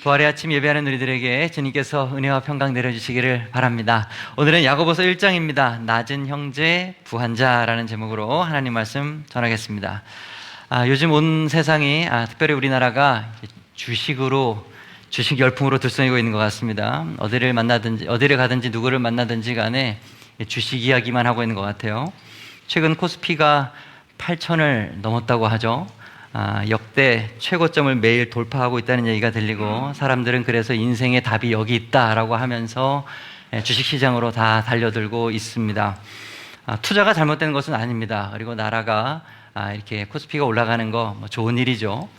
부활의 아침 예배하는 우리들에게 주님께서 은혜와 평강 내려주시기를 바랍니다. 오늘은 야고보서 1장입니다. 낮은 형제 부한자라는 제목으로 하나님 말씀 전하겠습니다. 요즘 온 세상이 특별히 우리나라가 주식 열풍으로 들썩이고 있는 것 같습니다. 어디를 가든지 누구를 만나든지 간에 주식 이야기만 하고 있는 것 같아요. 최근 코스피가 8천을 넘었다고 하죠. 역대 최고점을 매일 돌파하고 있다는 얘기가 들리고, 사람들은 그래서 인생의 답이 여기 있다라고 하면서 주식시장으로 다 달려들고 있습니다. 투자가 잘못된 것은 아닙니다. 그리고 나라가 이렇게 코스피가 올라가는 거 좋은 일이죠.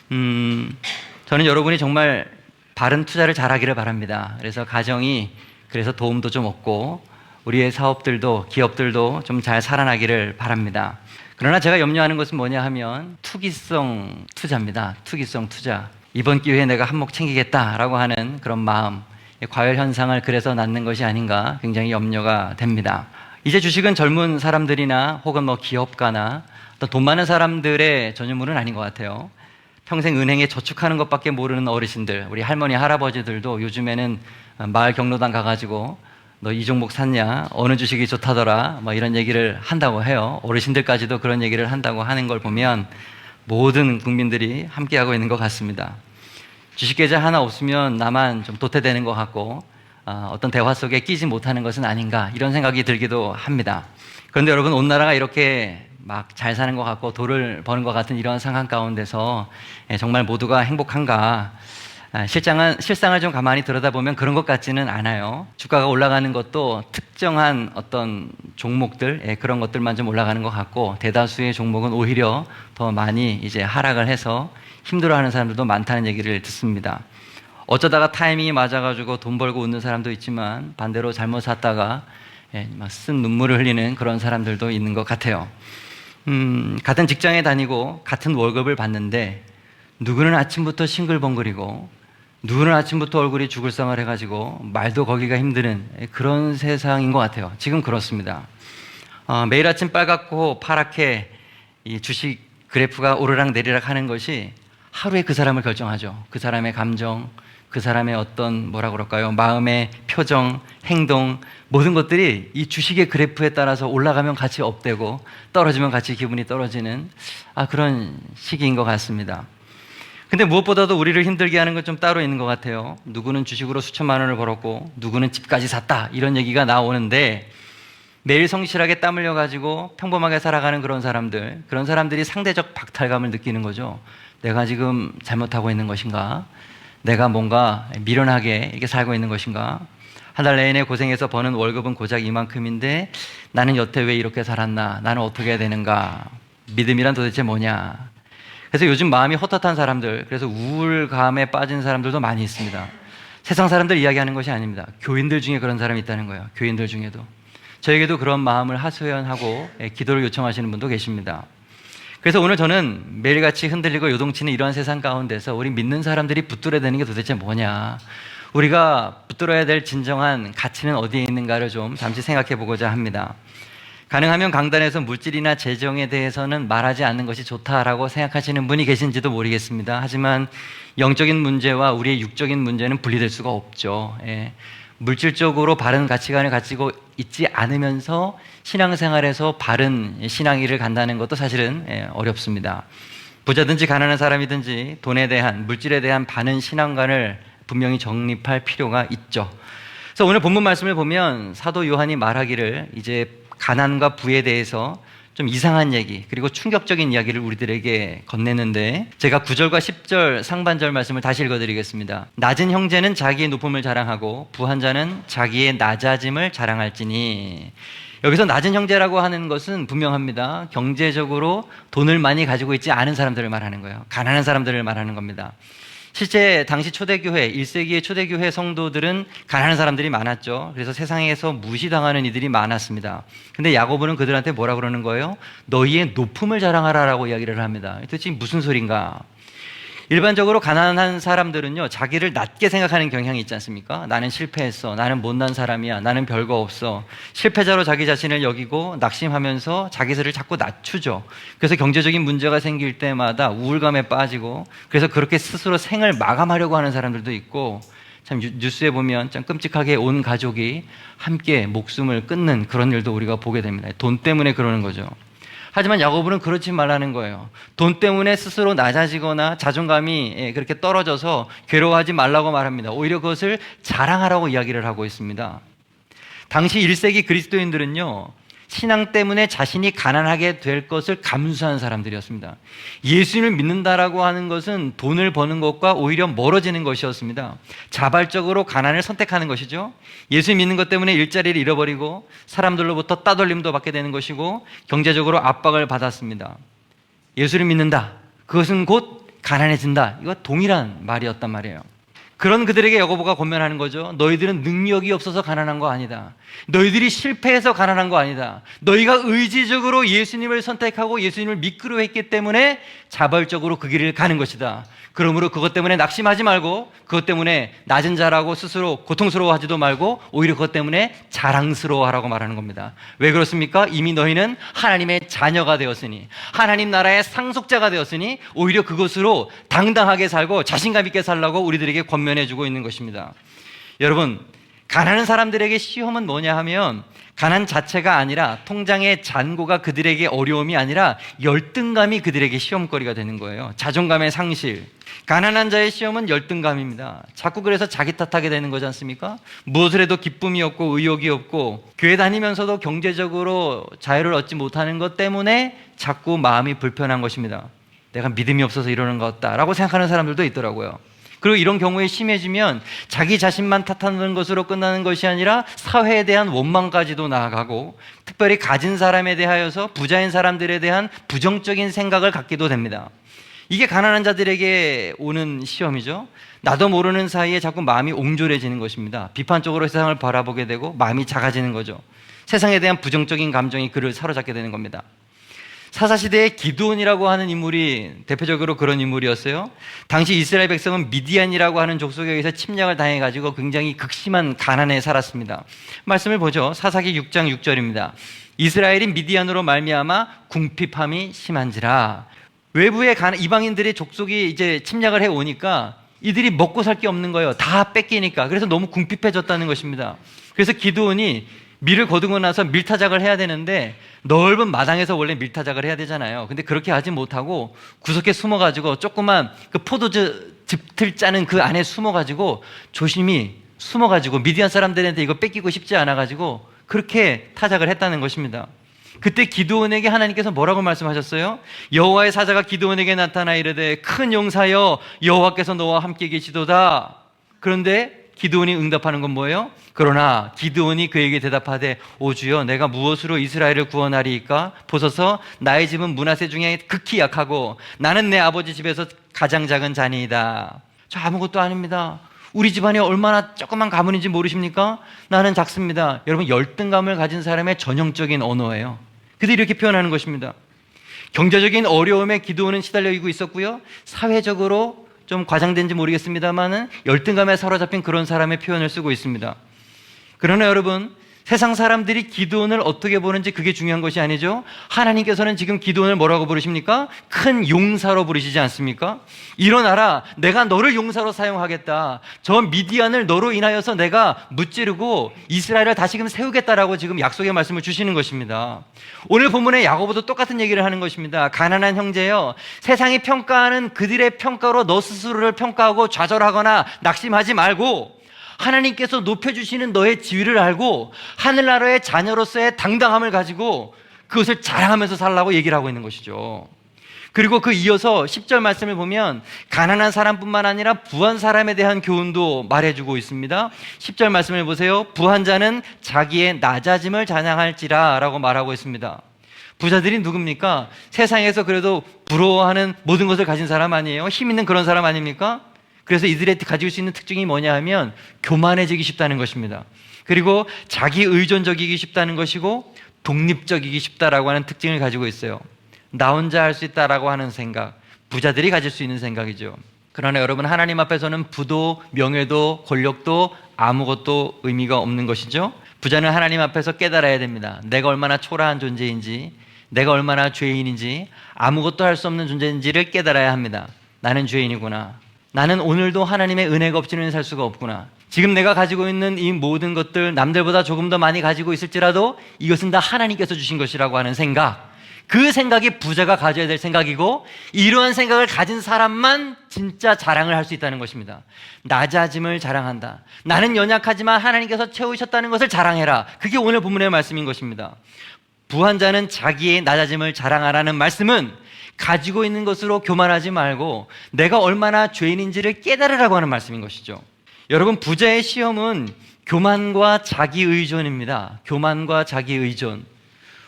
저는 여러분이 정말 바른 투자를 잘하기를 바랍니다. 그래서 가정이 그래서 도움도 좀 얻고 우리의 사업들도 기업들도 좀 잘 살아나기를 바랍니다. 그러나 제가 염려하는 것은 뭐냐 하면 투기성 투자입니다. 투기성 투자. 이번 기회에 내가 한몫 챙기겠다라고 하는 그런 마음, 과열 현상을 그래서 낳는 것이 아닌가 굉장히 염려가 됩니다. 이제 주식은 젊은 사람들이나 혹은 기업가나 또 돈 많은 사람들의 전유물은 아닌 것 같아요. 평생 은행에 저축하는 것밖에 모르는 어르신들, 우리 할머니 할아버지들도 요즘에는 마을 경로당 가가지고 너 이 종목 샀냐? 어느 주식이 좋다더라? 이런 얘기를 한다고 해요. 어르신들까지도 그런 얘기를 한다고 하는 걸 보면 모든 국민들이 함께하고 있는 것 같습니다. 주식 계좌 하나 없으면 나만 좀 도태되는 것 같고 어떤 대화 속에 끼지 못하는 것은 아닌가, 이런 생각이 들기도 합니다. 그런데 여러분, 온 나라가 이렇게 막 잘 사는 것 같고 돈을 버는 것 같은 이런 상황 가운데서 정말 모두가 행복한가? 실상을 좀 가만히 들여다보면 그런 것 같지는 않아요. 주가가 올라가는 것도 특정한 어떤 종목들, 그런 것들만 좀 올라가는 것 같고, 대다수의 종목은 오히려 더 많이 이제 하락을 해서 힘들어하는 사람들도 많다는 얘기를 듣습니다. 어쩌다가 타이밍이 맞아가지고 돈 벌고 웃는 사람도 있지만, 반대로 잘못 샀다가 막 쓴 눈물을 흘리는 그런 사람들도 있는 것 같아요. 같은 직장에 다니고 같은 월급을 받는데 누구는 아침부터 싱글벙글이고 누구는 아침부터 얼굴이 죽을상을 해가지고 말도 걸기가 힘드는 그런 세상인 것 같아요. 지금 그렇습니다. 매일 아침 빨갛고 파랗게 이 주식 그래프가 오르락 내리락 하는 것이 하루에 그 사람을 결정하죠. 그 사람의 감정, 그 사람의 어떤 마음의 표정, 행동, 모든 것들이 이 주식의 그래프에 따라서 올라가면 같이 업되고 떨어지면 같이 기분이 떨어지는 그런 시기인 것 같습니다. 근데 무엇보다도 우리를 힘들게 하는 건 좀 따로 있는 것 같아요. 누구는 주식으로 수천만 원을 벌었고 누구는 집까지 샀다, 이런 얘기가 나오는데, 매일 성실하게 땀 흘려가지고 평범하게 살아가는 그런 사람들이 상대적 박탈감을 느끼는 거죠. 내가 지금 잘못하고 있는 것인가? 내가 뭔가 미련하게 이렇게 살고 있는 것인가? 한 달 내내 고생해서 버는 월급은 고작 이만큼인데 나는 여태 왜 이렇게 살았나? 나는 어떻게 해야 되는가? 믿음이란 도대체 뭐냐? 그래서 요즘 마음이 헛헛한 사람들, 그래서 우울감에 빠진 사람들도 많이 있습니다. 세상 사람들 이야기하는 것이 아닙니다. 교인들 중에 그런 사람이 있다는 거예요. 교인들 중에도. 저에게도 그런 마음을 하소연하고 기도를 요청하시는 분도 계십니다. 그래서 오늘 저는 매일같이 흔들리고 요동치는 이러한 세상 가운데서 우리 믿는 사람들이 붙들어야 되는 게 도대체 뭐냐, 우리가 붙들어야 될 진정한 가치는 어디에 있는가를 좀 잠시 생각해 보고자 합니다. 가능하면 강단에서 물질이나 재정에 대해서는 말하지 않는 것이 좋다라고 생각하시는 분이 계신지도 모르겠습니다. 하지만 영적인 문제와 우리의 육적인 문제는 분리될 수가 없죠. 물질적으로 바른 가치관을 가지고 있지 않으면서 신앙생활에서 바른 신앙의를 간다는 것도 사실은 어렵습니다. 부자든지 가난한 사람이든지 돈에 대한, 물질에 대한 바른 신앙관을 분명히 정립할 필요가 있죠. 그래서 오늘 본문 말씀을 보면 사도 요한이 말하기를 이제 가난과 부에 대해서 좀 이상한 얘기, 그리고 충격적인 이야기를 우리들에게 건네는데, 제가 9절과 10절 상반절 말씀을 다시 읽어드리겠습니다. 낮은 형제는 자기의 높음을 자랑하고 부한 자는 자기의 낮아짐을 자랑할지니. 여기서 낮은 형제라고 하는 것은 분명합니다. 경제적으로 돈을 많이 가지고 있지 않은 사람들을 말하는 거예요. 가난한 사람들을 말하는 겁니다. 실제 당시 초대교회, 1세기의 초대교회 성도들은 가난한 사람들이 많았죠. 그래서 세상에서 무시당하는 이들이 많았습니다. 근데 야고보는 그들한테 뭐라 그러는 거예요? 너희의 높음을 자랑하라라고 이야기를 합니다. 도대체 무슨 소린가? 일반적으로 가난한 사람들은요, 자기를 낮게 생각하는 경향이 있지 않습니까? 나는 실패했어. 나는 못난 사람이야. 나는 별거 없어. 실패자로 자기 자신을 여기고 낙심하면서 자기 스스로를 자꾸 낮추죠. 그래서 경제적인 문제가 생길 때마다 우울감에 빠지고, 그래서 그렇게 스스로 생을 마감하려고 하는 사람들도 있고, 참 뉴스에 보면 참 끔찍하게 온 가족이 함께 목숨을 끊는 그런 일도 우리가 보게 됩니다. 돈 때문에 그러는 거죠. 하지만 야고보는 그렇지 말라는 거예요. 돈 때문에 스스로 낮아지거나 자존감이 그렇게 떨어져서 괴로워하지 말라고 말합니다. 오히려 그것을 자랑하라고 이야기를 하고 있습니다. 당시 1세기 그리스도인들은요, 신앙 때문에 자신이 가난하게 될 것을 감수한 사람들이었습니다. 예수님을 믿는다라고 하는 것은 돈을 버는 것과 오히려 멀어지는 것이었습니다. 자발적으로 가난을 선택하는 것이죠. 예수 믿는 것 때문에 일자리를 잃어버리고 사람들로부터 따돌림도 받게 되는 것이고 경제적으로 압박을 받았습니다. 예수를 믿는다, 그것은 곧 가난해진다. 이거 동일한 말이었단 말이에요. 그런 그들에게 야고보가 권면하는 거죠. 너희들은 능력이 없어서 가난한 거 아니다. 너희들이 실패해서 가난한 거 아니다. 너희가 의지적으로 예수님을 선택하고 예수님을 믿기로 했기 때문에 자발적으로 그 길을 가는 것이다. 그러므로 그것 때문에 낙심하지 말고, 그것 때문에 낮은 자라고 스스로 고통스러워하지도 말고, 오히려 그것 때문에 자랑스러워하라고 말하는 겁니다. 왜 그렇습니까? 이미 너희는 하나님의 자녀가 되었으니, 하나님 나라의 상속자가 되었으니 오히려 그것으로 당당하게 살고 자신감 있게 살라고 우리들에게 권면해주고 있는 것입니다. 여러분, 가난한 사람들에게 시험은 뭐냐 하면 가난 자체가 아니라, 통장의 잔고가 그들에게 어려움이 아니라 열등감이 그들에게 시험거리가 되는 거예요. 자존감의 상실. 가난한 자의 시험은 열등감입니다. 자꾸 그래서 자기 탓하게 되는 거지 않습니까? 무엇을 해도 기쁨이 없고 의욕이 없고 교회 다니면서도 경제적으로 자유를 얻지 못하는 것 때문에 자꾸 마음이 불편한 것입니다. 내가 믿음이 없어서 이러는 것 같다라고 생각하는 사람들도 있더라고요. 그리고 이런 경우에 심해지면 자기 자신만 탓하는 것으로 끝나는 것이 아니라 사회에 대한 원망까지도 나아가고, 특별히 가진 사람에 대하여서 부자인 사람들에 대한 부정적인 생각을 갖기도 됩니다. 이게 가난한 자들에게 오는 시험이죠. 나도 모르는 사이에 자꾸 마음이 옹졸해지는 것입니다. 비판적으로 세상을 바라보게 되고 마음이 작아지는 거죠. 세상에 대한 부정적인 감정이 그를 사로잡게 되는 겁니다. 사사시대에 기드온이라고 하는 인물이 대표적으로 그런 인물이었어요. 당시 이스라엘 백성은 미디안이라고 하는 족속에 의해서 침략을 당해가지고 굉장히 극심한 가난에 살았습니다. 말씀을 보죠. 사사기 6장 6절입니다. 이스라엘이 미디안으로 말미암아 궁핍함이 심한지라. 외부의 이방인들의 족속이 이제 침략을 해오니까 이들이 먹고 살 게 없는 거예요. 다 뺏기니까. 그래서 너무 궁핍해졌다는 것입니다. 그래서 기드온이 밀을 거두고 나서 밀타작을 해야 되는데, 넓은 마당에서 원래 밀타작을 해야 되잖아요. 근데 그렇게 하지 못하고 구석에 숨어가지고 조그만 그 포도주 즙틀 짜는 그 안에 숨어가지고 조심히 숨어가지고 미디안 사람들한테 이거 뺏기고 싶지 않아가지고 그렇게 타작을 했다는 것입니다. 그때 기드온에게 하나님께서 뭐라고 말씀하셨어요? 여호와의 사자가 기드온에게 나타나 이르되 큰 용사여, 여호와께서 너와 함께 계시도다. 그런데 기드온이 응답하는 건 뭐예요? 그러나 기드온이 그에게 대답하되, 오 주여, 내가 무엇으로 이스라엘을 구원하리이까? 보소서, 나의 집은 므낫세 중에 극히 약하고 나는 내 아버지 집에서 가장 작은 자니이다. 저 아무것도 아닙니다. 우리 집안이 얼마나 조그만 가문인지 모르십니까? 나는 작습니다. 여러분, 열등감을 가진 사람의 전형적인 언어예요. 그들이 이렇게 표현하는 것입니다. 경제적인 어려움에 기드온은 시달리고 있었고요, 사회적으로 좀 과장된지 모르겠습니다만은 열등감에 사로잡힌 그런 사람의 표현을 쓰고 있습니다. 그러나 여러분, 세상 사람들이 기드온을 어떻게 보는지 그게 중요한 것이 아니죠. 하나님께서는 지금 기드온을 뭐라고 부르십니까? 큰 용사로 부르시지 않습니까? 일어나라, 내가 너를 용사로 사용하겠다. 저 미디안을 너로 인하여서 내가 무찌르고 이스라엘을 다시금 세우겠다라고 지금 약속의 말씀을 주시는 것입니다. 오늘 본문의 야고보도 똑같은 얘기를 하는 것입니다. 가난한 형제여, 세상이 평가하는 그들의 평가로 너 스스로를 평가하고 좌절하거나 낙심하지 말고, 하나님께서 높여주시는 너의 지위를 알고 하늘나라의 자녀로서의 당당함을 가지고 그것을 자랑하면서 살라고 얘기를 하고 있는 것이죠. 그리고 그 이어서 10절 말씀을 보면 가난한 사람뿐만 아니라 부한 사람에 대한 교훈도 말해주고 있습니다. 10절 말씀을 보세요. 부한 자는 자기의 낮아짐을 자랑할지라 라고 말하고 있습니다. 부자들이 누굽니까? 세상에서 그래도 부러워하는 모든 것을 가진 사람 아니에요? 힘 있는 그런 사람 아닙니까? 그래서 이들이 가질 수 있는 특징이 뭐냐 하면 교만해지기 쉽다는 것입니다. 그리고 자기 의존적이기 쉽다는 것이고 독립적이기 쉽다라고 하는 특징을 가지고 있어요. 나 혼자 할 수 있다라고 하는 생각, 부자들이 가질 수 있는 생각이죠. 그러나 여러분, 하나님 앞에서는 부도 명예도 권력도 아무것도 의미가 없는 것이죠. 부자는 하나님 앞에서 깨달아야 됩니다. 내가 얼마나 초라한 존재인지, 내가 얼마나 죄인인지, 아무것도 할 수 없는 존재인지를 깨달아야 합니다. 나는 죄인이구나. 나는 오늘도 하나님의 은혜가 없이는 살 수가 없구나. 지금 내가 가지고 있는 이 모든 것들, 남들보다 조금 더 많이 가지고 있을지라도 이것은 다 하나님께서 주신 것이라고 하는 생각, 그 생각이 부자가 가져야 될 생각이고, 이러한 생각을 가진 사람만 진짜 자랑을 할 수 있다는 것입니다. 낮아짐을 자랑한다. 나는 연약하지만 하나님께서 채우셨다는 것을 자랑해라. 그게 오늘 본문의 말씀인 것입니다. 부한 자는 자기의 낮아짐을 자랑하라는 말씀은 가지고 있는 것으로 교만하지 말고 내가 얼마나 죄인인지를 깨달으라고 하는 말씀인 것이죠. 여러분, 부자의 시험은 교만과 자기의존입니다. 교만과 자기의존.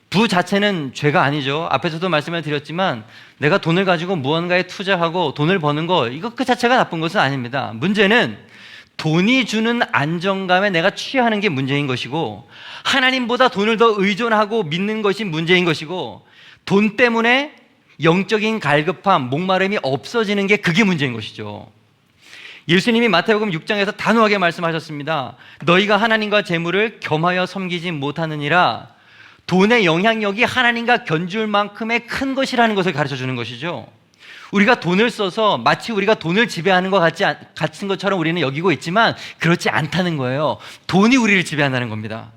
부 자체는 죄가 아니죠. 앞에서도 말씀을 드렸지만 내가 돈을 가지고 무언가에 투자하고 돈을 버는 거, 이거 그 자체가 나쁜 것은 아닙니다. 문제는 돈이 주는 안정감에 내가 취하는 게 문제인 것이고, 하나님보다 돈을 더 의존하고 믿는 것이 문제인 것이고, 돈 때문에 영적인 갈급함, 목마름이 없어지는 게 그게 문제인 것이죠. 예수님이 마태복음 6장에서 단호하게 말씀하셨습니다. 너희가 하나님과 재물을 겸하여 섬기지 못하느니라. 돈의 영향력이 하나님과 견줄 만큼의 큰 것이라는 것을 가르쳐 주는 것이죠. 우리가 돈을 써서 마치 우리가 돈을 지배하는 것 같은 것처럼 우리는 여기고 있지만 그렇지 않다는 거예요. 돈이 우리를 지배한다는 겁니다.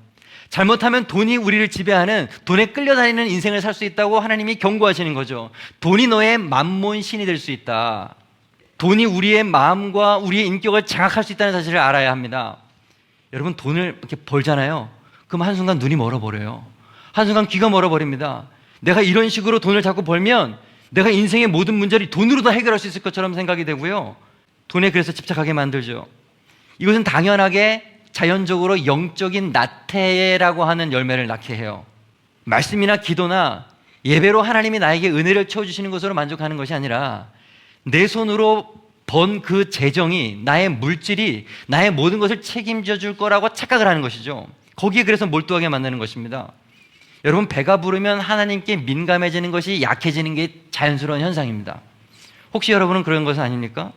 잘못하면 돈이 우리를 지배하는, 돈에 끌려다니는 인생을 살 수 있다고 하나님이 경고하시는 거죠. 돈이 너의 만몬 신이 될 수 있다. 돈이 우리의 마음과 우리의 인격을 장악할 수 있다는 사실을 알아야 합니다. 여러분, 돈을 이렇게 벌잖아요. 그럼 한순간 눈이 멀어버려요. 한순간 귀가 멀어버립니다. 내가 이런 식으로 돈을 자꾸 벌면 내가 인생의 모든 문제를 돈으로 다 해결할 수 있을 것처럼 생각이 되고요. 돈에 그래서 집착하게 만들죠. 이것은 당연하게 자연적으로 영적인 나태라고 하는 열매를 낳게 해요. 말씀이나 기도나 예배로 하나님이 나에게 은혜를 채워주시는 것으로 만족하는 것이 아니라 내 손으로 번 그 재정이, 나의 물질이 나의 모든 것을 책임져 줄 거라고 착각을 하는 것이죠. 거기에 그래서 몰두하게 만드는 것입니다. 여러분, 배가 부르면 하나님께 민감해지는 것이 약해지는 게 자연스러운 현상입니다. 혹시 여러분은 그런 것은 아닙니까?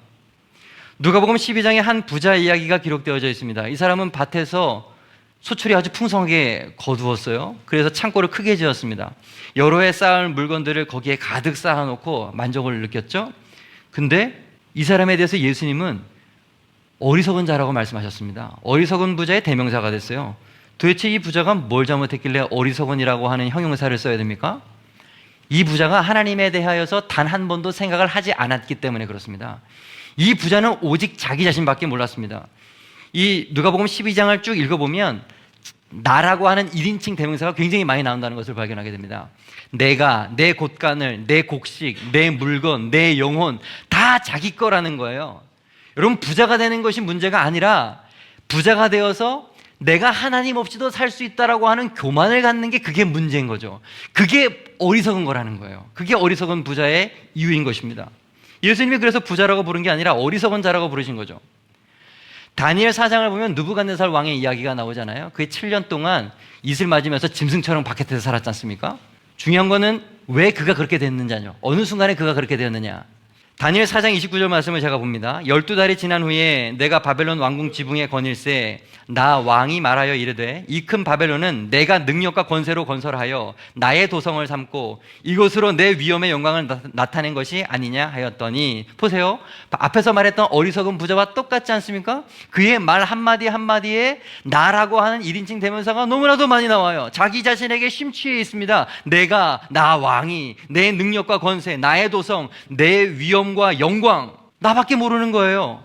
누가복음 12장에 한 부자 이야기가 기록되어져 있습니다. 이 사람은 밭에서 소출이 아주 풍성하게 거두었어요. 그래서 창고를 크게 지었습니다. 여러 해 쌓을 물건들을 거기에 가득 쌓아놓고 만족을 느꼈죠. 근데 이 사람에 대해서 예수님은 어리석은 자라고 말씀하셨습니다. 어리석은 부자의 대명사가 됐어요. 도대체 이 부자가 뭘 잘못했길래 어리석은이라고 하는 형용사를 써야 됩니까? 이 부자가 하나님에 대하여서 단 한 번도 생각을 하지 않았기 때문에 그렇습니다. 이 부자는 오직 자기 자신밖에 몰랐습니다. 이 누가복음 12장을 쭉 읽어보면 나라고 하는 1인칭 대명사가 굉장히 많이 나온다는 것을 발견하게 됩니다. 내가, 내 곳간을, 내 곡식, 내 물건, 내 영혼 다 자기 거라는 거예요. 여러분, 부자가 되는 것이 문제가 아니라 부자가 되어서 내가 하나님 없이도 살 수 있다라고 하는 교만을 갖는 게 그게 문제인 거죠. 그게 어리석은 거라는 거예요. 그게 어리석은 부자의 이유인 것입니다. 예수님이 그래서 부자라고 부른 게 아니라 어리석은 자라고 부르신 거죠. 다니엘 4장을 보면 느부갓네살 왕의 이야기가 나오잖아요. 그게 7년 동안 이슬 맞으면서 짐승처럼 바깥에서 살았지 않습니까? 중요한 거는 왜 그가 그렇게 됐느냐죠. 어느 순간에 그가 그렇게 되었느냐. 다니엘 4장 29절 말씀을 제가 봅니다. 12달이 지난 후에 내가 바벨론 왕궁 지붕에 거닐세 나 왕이 말하여 이르되 이 큰 바벨론은 내가 능력과 권세로 건설하여 나의 도성을 삼고 이것으로 내 위엄의 영광을 나타낸 것이 아니냐 하였더니, 보세요. 앞에서 말했던 어리석은 부자와 똑같지 않습니까? 그의 말 한마디 한마디에 나라고 하는 1인칭 대명사가 너무나도 많이 나와요. 자기 자신에게 심취해 있습니다. 내가, 나 왕이, 내 능력과 권세, 나의 도성, 내 위엄과 영광, 나밖에 모르는 거예요.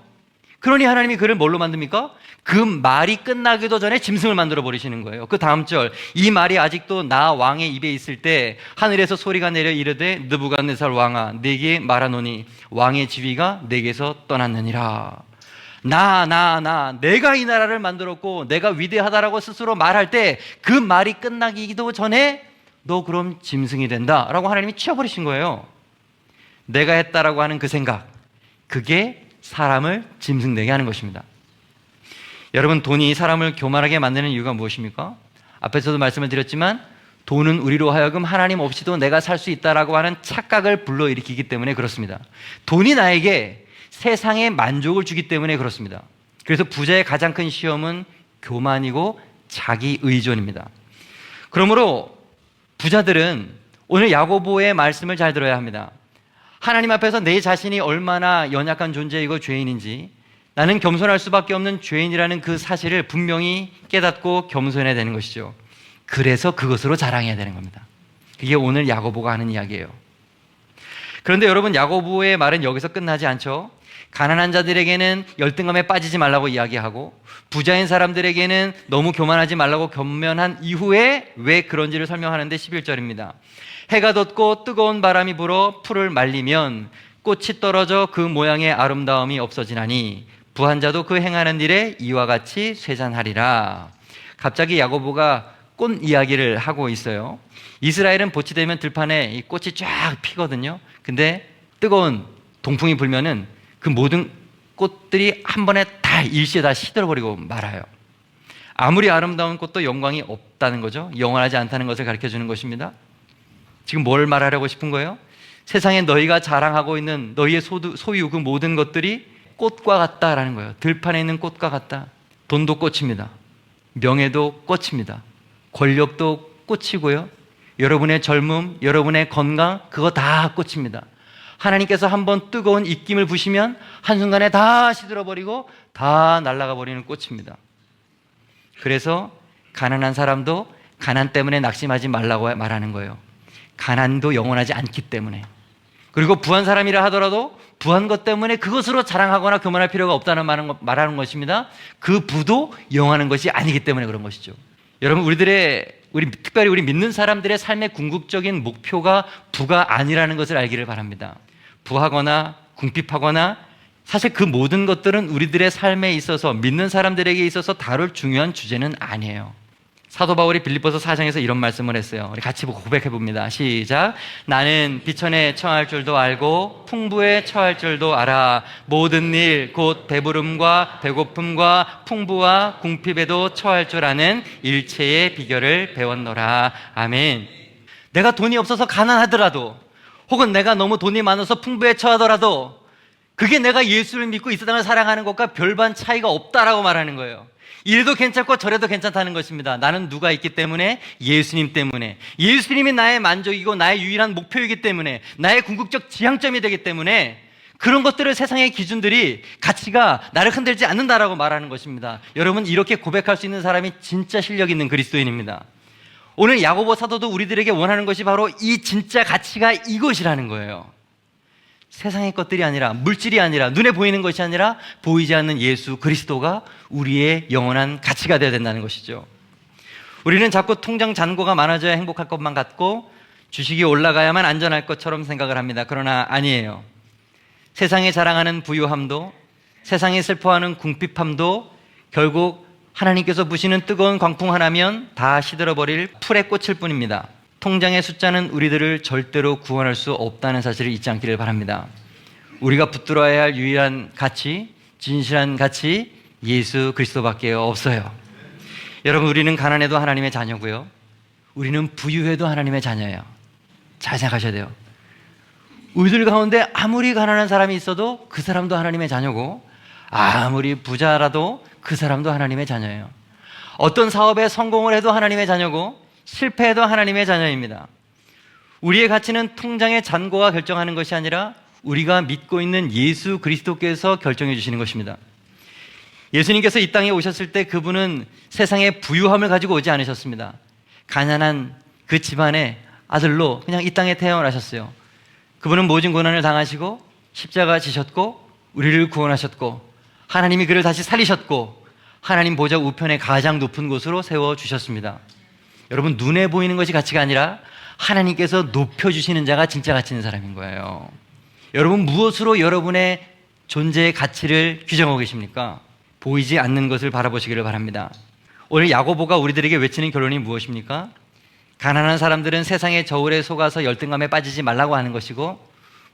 그러니 하나님이 그를 뭘로 만듭니까? 그 말이 끝나기도 전에 짐승을 만들어 버리시는 거예요. 그 다음 절, 이 말이 아직도 나 왕의 입에 있을 때 하늘에서 소리가 내려 이르되 느부갓네살 왕아 내게 말하노니 왕의 지위가 내게서 떠났느니라. 내가 이 나라를 만들었고 내가 위대하다라고 스스로 말할 때 그 말이 끝나기도 전에 너 그럼 짐승이 된다 라고 하나님이 치워버리신 거예요. 내가 했다라고 하는 그 생각, 그게 사람을 짐승되게 하는 것입니다. 여러분, 돈이 사람을 교만하게 만드는 이유가 무엇입니까? 앞에서도 말씀을 드렸지만 돈은 우리로 하여금 하나님 없이도 내가 살 수 있다라고 하는 착각을 불러일으키기 때문에 그렇습니다. 돈이 나에게 세상에 만족을 주기 때문에 그렇습니다. 그래서 부자의 가장 큰 시험은 교만이고 자기 의존입니다. 그러므로 부자들은 오늘 야고보의 말씀을 잘 들어야 합니다. 하나님 앞에서 내 자신이 얼마나 연약한 존재이고 죄인인지, 나는 겸손할 수밖에 없는 죄인이라는 그 사실을 분명히 깨닫고 겸손해야 되는 것이죠. 그래서 그것으로 자랑해야 되는 겁니다. 그게 오늘 야고보가 하는 이야기예요. 그런데 여러분, 야고보의 말은 여기서 끝나지 않죠. 가난한 자들에게는 열등감에 빠지지 말라고 이야기하고, 부자인 사람들에게는 너무 교만하지 말라고 권면한 이후에 왜 그런지를 설명하는데 11절입니다. 해가 돋고 뜨거운 바람이 불어 풀을 말리면 꽃이 떨어져 그 모양의 아름다움이 없어지나니 부한 자도 그 행하는 일에 이와 같이 쇠잔하리라. 갑자기 야고보가 꽃 이야기를 하고 있어요. 이스라엘은 봇이 되면 들판에 이 꽃이 쫙 피거든요. 근데 뜨거운 동풍이 불면은 그 모든 꽃들이 한 번에 다 일시에 다 시들어버리고 말아요. 아무리 아름다운 꽃도 영광이 없다는 거죠. 영원하지 않다는 것을 가르쳐 주는 것입니다. 지금 뭘 말하려고 싶은 거예요? 세상에 너희가 자랑하고 있는 너희의 소유 그 모든 것들이 꽃과 같다라는 거예요. 들판에 있는 꽃과 같다. 돈도 꽃입니다. 명예도 꽃입니다. 권력도 꽃이고요. 여러분의 젊음, 여러분의 건강, 그거 다 꽃입니다. 하나님께서 한번 뜨거운 입김을 부시면 한순간에 다 시들어버리고 다 날아가 버리는 꽃입니다. 그래서 가난한 사람도 가난 때문에 낙심하지 말라고 말하는 거예요. 가난도 영원하지 않기 때문에. 그리고 부한 사람이라 하더라도 부한 것 때문에 그것으로 자랑하거나 교만할 필요가 없다는 말하는 것입니다. 그 부도 영원한 것이 아니기 때문에 그런 것이죠. 여러분, 특별히 우리 믿는 사람들의 삶의 궁극적인 목표가 부가 아니라는 것을 알기를 바랍니다. 부하거나 궁핍하거나 사실 그 모든 것들은 우리들의 삶에 있어서, 믿는 사람들에게 있어서 다룰 중요한 주제는 아니에요. 사도 바울이 빌립보서 4장에서 이런 말씀을 했어요. 우리 같이 고백해 봅니다. 시작. 나는 비천에 처할 줄도 알고 풍부에 처할 줄도 알아. 모든 일 곧 배부름과 배고픔과 풍부와 궁핍에도 처할 줄 아는 일체의 비결을 배웠노라. 아멘. 내가 돈이 없어서 가난하더라도, 혹은 내가 너무 돈이 많아서 풍부에 처하더라도, 그게 내가 예수를 믿고 이 세상을 사랑하는 것과 별반 차이가 없다라고 말하는 거예요. 이래도 괜찮고 저래도 괜찮다는 것입니다. 나는 누가 있기 때문에? 예수님 때문에. 예수님이 나의 만족이고 나의 유일한 목표이기 때문에, 나의 궁극적 지향점이 되기 때문에 그런 것들을, 세상의 기준들이, 가치가 나를 흔들지 않는다라고 말하는 것입니다. 여러분, 이렇게 고백할 수 있는 사람이 진짜 실력 있는 그리스도인입니다. 오늘 야고보 사도도 우리들에게 원하는 것이 바로 이 진짜 가치가 이것이라는 거예요. 세상의 것들이 아니라, 물질이 아니라, 눈에 보이는 것이 아니라 보이지 않는 예수 그리스도가 우리의 영원한 가치가 되어야 된다는 것이죠. 우리는 자꾸 통장 잔고가 많아져야 행복할 것만 같고 주식이 올라가야만 안전할 것처럼 생각을 합니다. 그러나 아니에요. 세상에 자랑하는 부유함도, 세상에 슬퍼하는 궁핍함도 결국 하나님께서 부시는 뜨거운 광풍 하나면 다 시들어버릴 풀의 꽃일 뿐입니다. 통장의 숫자는 우리들을 절대로 구원할 수 없다는 사실을 잊지 않기를 바랍니다. 우리가 붙들어야 할 유일한 가치, 진실한 가치, 예수 그리스도밖에 없어요. 여러분, 우리는 가난해도 하나님의 자녀고요, 우리는 부유해도 하나님의 자녀예요. 잘 생각하셔야 돼요. 우리들 가운데 아무리 가난한 사람이 있어도 그 사람도 하나님의 자녀고, 아무리 부자라도 그 사람도 하나님의 자녀예요. 어떤 사업에 성공을 해도 하나님의 자녀고, 실패해도 하나님의 자녀입니다. 우리의 가치는 통장의 잔고가 결정하는 것이 아니라 우리가 믿고 있는 예수 그리스도께서 결정해 주시는 것입니다. 예수님께서 이 땅에 오셨을 때 그분은 세상의 부유함을 가지고 오지 않으셨습니다. 가난한 그 집안의 아들로 그냥 이 땅에 태어나셨어요. 그분은 모진 고난을 당하시고 십자가 지셨고 우리를 구원하셨고, 하나님이 그를 다시 살리셨고 하나님 보좌 우편에 가장 높은 곳으로 세워주셨습니다. 여러분, 눈에 보이는 것이 가치가 아니라 하나님께서 높여주시는 자가 진짜 가치 있는 사람인 거예요. 여러분, 무엇으로 여러분의 존재의 가치를 규정하고 계십니까? 보이지 않는 것을 바라보시기를 바랍니다. 오늘 야고보가 우리들에게 외치는 결론이 무엇입니까? 가난한 사람들은 세상의 저울에 속아서 열등감에 빠지지 말라고 하는 것이고,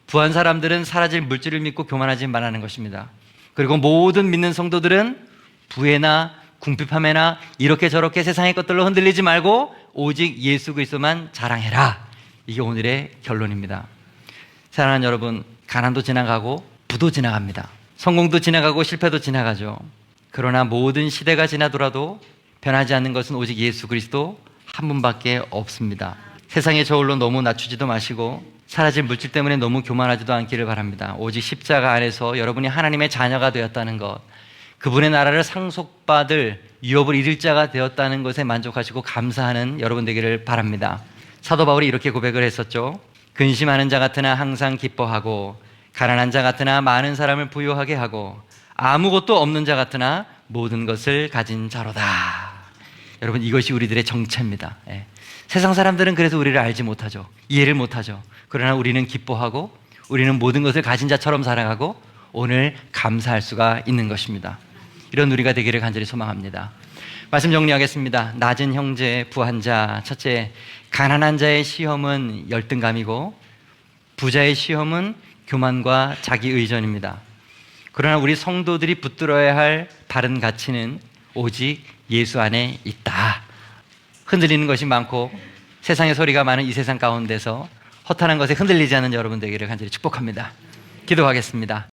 부한 사람들은 사라질 물질을 믿고 교만하지 말라는 것입니다. 그리고 모든 믿는 성도들은 부에나 궁핍함에나 이렇게 저렇게 세상의 것들로 흔들리지 말고 오직 예수 그리스도만 자랑해라. 이게 오늘의 결론입니다. 사랑하는 여러분, 가난도 지나가고 부도 지나갑니다. 성공도 지나가고 실패도 지나가죠. 그러나 모든 시대가 지나더라도 변하지 않는 것은 오직 예수 그리스도 한 분밖에 없습니다. 세상의 저울로 너무 낮추지도 마시고 사라질 물질 때문에 너무 교만하지도 않기를 바랍니다. 오직 십자가 안에서 여러분이 하나님의 자녀가 되었다는 것, 그분의 나라를 상속받을 유업을 이룰 자가 되었다는 것에 만족하시고 감사하는 여러분 되기를 바랍니다. 사도 바울이 이렇게 고백을 했었죠. 근심하는 자 같으나 항상 기뻐하고 가난한 자 같으나 많은 사람을 부유하게 하고 아무것도 없는 자 같으나 모든 것을 가진 자로다. 여러분, 이것이 우리들의 정체입니다. 예. 세상 사람들은 그래서 우리를 알지 못하죠. 이해를 못하죠. 그러나 우리는 기뻐하고 우리는 모든 것을 가진 자처럼 살아가고 오늘 감사할 수가 있는 것입니다. 이런 우리가 되기를 간절히 소망합니다. 말씀 정리하겠습니다. 낮은 형제, 부한 자. 첫째, 가난한 자의 시험은 열등감이고 부자의 시험은 교만과 자기 의존입니다. 그러나 우리 성도들이 붙들어야 할 바른 가치는 오직 예수 안에 있다. 흔들리는 것이 많고 세상의 소리가 많은 이 세상 가운데서 허탄한 것에 흔들리지 않는 여러분 되기를 간절히 축복합니다. 기도하겠습니다.